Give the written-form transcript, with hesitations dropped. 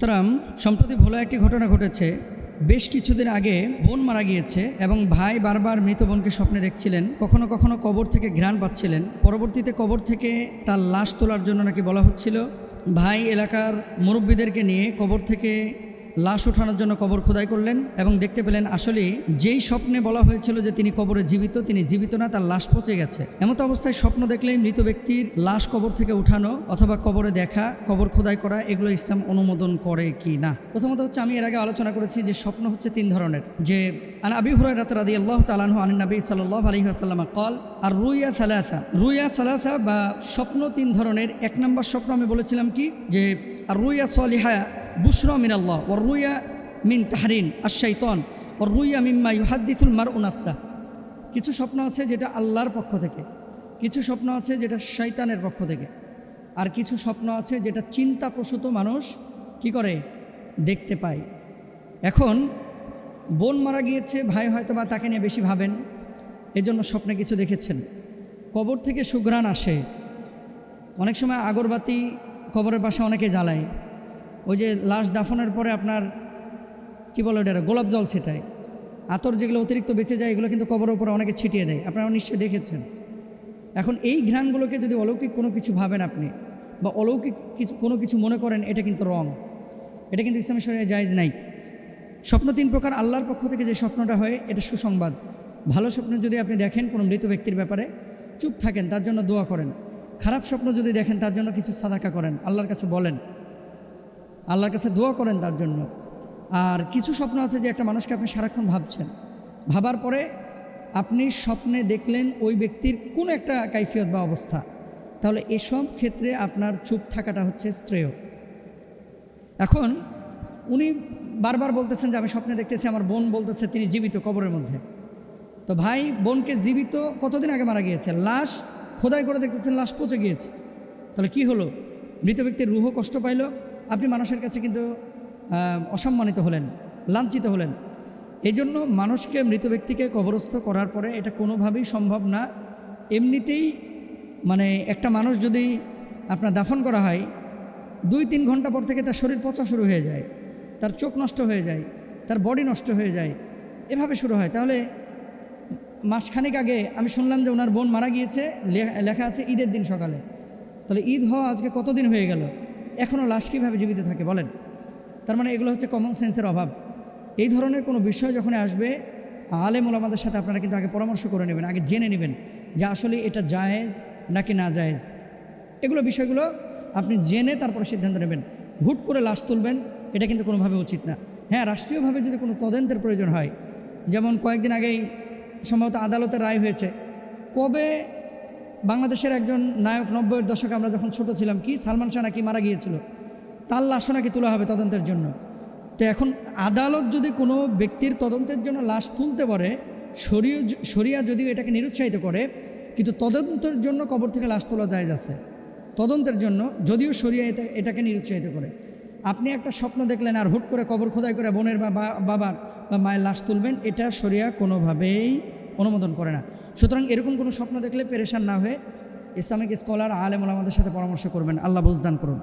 সুতরাং সম্প্রতি ভোলা একটি ঘটনা ঘটেছে। বেশ কিছুদিন আগে বোন মারা গিয়েছে এবং ভাই বারবার মৃত বোনকে স্বপ্নে দেখছিলেন, কখনো কখনো কবর থেকে ঘ্রাণ পাচ্ছিলেন। পরবর্তীতে কবর থেকে তার লাশ তোলার জন্য নাকি বলা হচ্ছিল। ভাই এলাকার মুরব্বীদেরকে নিয়ে কবর থেকে লাশ ওঠানোর জন্য কবর খোদাই করলেন এবং দেখতে পেলেন আসলে যেই স্বপ্নে বলা হয়েছিল যে তিনি কবরে জীবিত, তিনি জীবিত না, তার লাশ পচে গেছে। এমতো অবস্থায় স্বপ্ন দেখলেই মৃত ব্যক্তির লাশ কবর থেকে উঠানো অথবা কবরে দেখা, কবর খোদাই করা, এগুলো ইসলাম অনুমোদন করে কি না। প্রথমত হচ্ছে, আমি এর আগে আলোচনা করেছি যে স্বপ্ন হচ্ছে তিন ধরনের। যে আন আবি হুরায়রা রাদিয়াল্লাহু তাআলা আনহু আন নবী সাল্লাল্লাহু আলাইহি ওয়াসাল্লাম قال আর রুয়া সালাসা বা স্বপ্ন তিন ধরনের। এক নম্বর স্বপ্ন আমি বলেছিলাম কি, যে আর রুয়া সালিহা বুশরা মিনাল্লাহ ওয়ার রুয়া মিন তাহরিন আশ-শাইতান ওয়ার রুয়া মিম্মা ইউহাদ্দিসুল মারউ নাফসা। কিছু স্বপ্ন আছে যেটা আল্লাহর পক্ষ থেকে, কিছু স্বপ্ন আছে যেটা শয়তানের পক্ষ থেকে, আর কিছু স্বপ্ন আছে যেটা চিন্তাপ্রসূত মানুষ কি করে দেখতে পায়। এখন বোন মারা গিয়েছে, ভাই হয়তো বা তাকে নিয়ে বেশি ভাবেন, এজন্য স্বপ্নে কিছু দেখেছেন। কবর থেকে সুঘ্রাণ আসে, অনেক সময় আগরবাতি কবরের পাশে অনেকে জ্বালায়। ওই যে লাশ দাফনের পরে আপনার কি বলে ওটা, গোলাপ জল ছিটায়, আতর যেগুলো অতিরিক্ত বেঁচে যায় এগুলো কিন্তু কবরের উপরে অনেকে ছিটিয়ে দেয়, আপনারা নিশ্চয়ই দেখেছেন। এখন এই ঘ্রাণগুলোকে যদি অলৌকিক কোনো কিছু ভাবেন আপনি, বা অলৌকিক কোনো কিছু মনে করেন, এটা কিন্তু রং, এটা কিন্তু ইসলামের শরীয়তে জায়েজ নাই। স্বপ্ন তিন প্রকার। আল্লাহর পক্ষ থেকে যে স্বপ্নটা হয় এটা সুসংবাদ। ভালো স্বপ্ন যদি আপনি দেখেন কোনো মৃত ব্যক্তির ব্যাপারে, চুপ থাকেন, তার জন্য দোয়া করেন। খারাপ স্বপ্ন যদি দেখেন তার জন্য কিছু সাদাকা করেন, আল্লাহর কাছে বলেন, আল্লাহর কাছে দোয়া করেন তার জন্য। আর কিছু স্বপ্ন আছে যে একটা মানুষকে আপনি সারাক্ষণ ভাবছেন, ভাবার পরে আপনি স্বপ্নে দেখলেন ওই ব্যক্তির কোনো একটা কাইফিয়ত বা অবস্থা, তাহলে এসব ক্ষেত্রে আপনার চুপ থাকাটা হচ্ছে শ্রেয়। এখন উনি বারবার বলতেছেন যে আমি স্বপ্নে দেখতেছি আমার বোন বলতেছে তিনি জীবিত কবরের মধ্যে। তো ভাই বোনকে জীবিত কতদিন আগে মারা গিয়েছে, লাশ খোদাই করে দেখতেছেন লাশ পচে গিয়েছে। তাহলে কি হলো, মৃত ব্যক্তির রুহ কষ্ট পাইল, আপনি মানুষের কাছে কিন্তু অসম্মানিত হলেন, লাঞ্ছিত হলেন। এই জন্য মানুষকে, মৃত ব্যক্তিকে কবরস্থ করার পরে এটা কোনোভাবেই সম্ভব না। এমনিতেই মানে একটা মানুষ যদি আপনার দাফন করা হয়, 2-3 ঘন্টা পর থেকে তার শরীর পচা শুরু হয়ে যায়, তার চোখ নষ্ট হয়ে যায়, তার বডি নষ্ট হয়ে যায়, এভাবে শুরু হয়। তাহলে মাসখানেক আগে আমি শুনলাম যে ওনার বোন মারা গিয়েছে, লেখা আছে ঈদের দিন সকালে। তাহলে ঈদ হওয়া আজকে কতদিন হয়ে গেল, এখনও লাশ কীভাবে জীবিত থাকে বলেন? তার মানে এগুলো হচ্ছে কমন সেন্সের অভাব। এই ধরনের কোনো বিষয় যখন আসবে, আলেম ওলামাদের সাথে আপনারা কিন্তু আগে পরামর্শ করে নেবেন, আগে জেনে নেবেন যে আসলে এটা জায়েজ নাকি না জায়েজ। এগুলো বিষয়গুলো আপনি জেনে তারপরে সিদ্ধান্ত নেবেন। হুট করে লাশ তুলবেন, এটা কিন্তু কোনোভাবে উচিত না। হ্যাঁ, রাষ্ট্রীয়ভাবে যদি কোনো তদন্তের প্রয়োজন হয়, যেমন কয়েকদিন আগেই সম্ভবত আদালতের রায় হয়েছে, কবে বাংলাদেশের একজন নায়ক 90-এর দশকে আমরা যখন ছোট ছিলাম, কি সালমান শাহ নাকি মারা গিয়েছিল, তার লাশও নাকি তোলা হবে তদন্তের জন্য। তো এখন আদালত যদি কোনো ব্যক্তির তদন্তের জন্য লাশ তুলতে পারে, শরিয়া যদিও এটাকে নিরুৎসাহিত করে, কিন্তু তদন্তের জন্য কবর থেকে লাশ তোলা জায়েজ আছে। তদন্তের জন্য যদিও শরিয়া এটাকে নিরুৎসাহিত করে। আপনি একটা স্বপ্ন দেখলেন আর হুট করে কবর খোদাই করে বোনের বা বাবার বা মায়ের লাশ তুলবেন, এটা শরিয়া কোনোভাবেই অনুমোদন করে না। সুতরাং এরকম কোনো স্বপ্ন দেখলে পেরেশান না হয়ে ইসলামিক স্কলার আলেম ওলামাদের সাথে পরামর্শ করবেন। আল্লাহ বুঝদান করুন।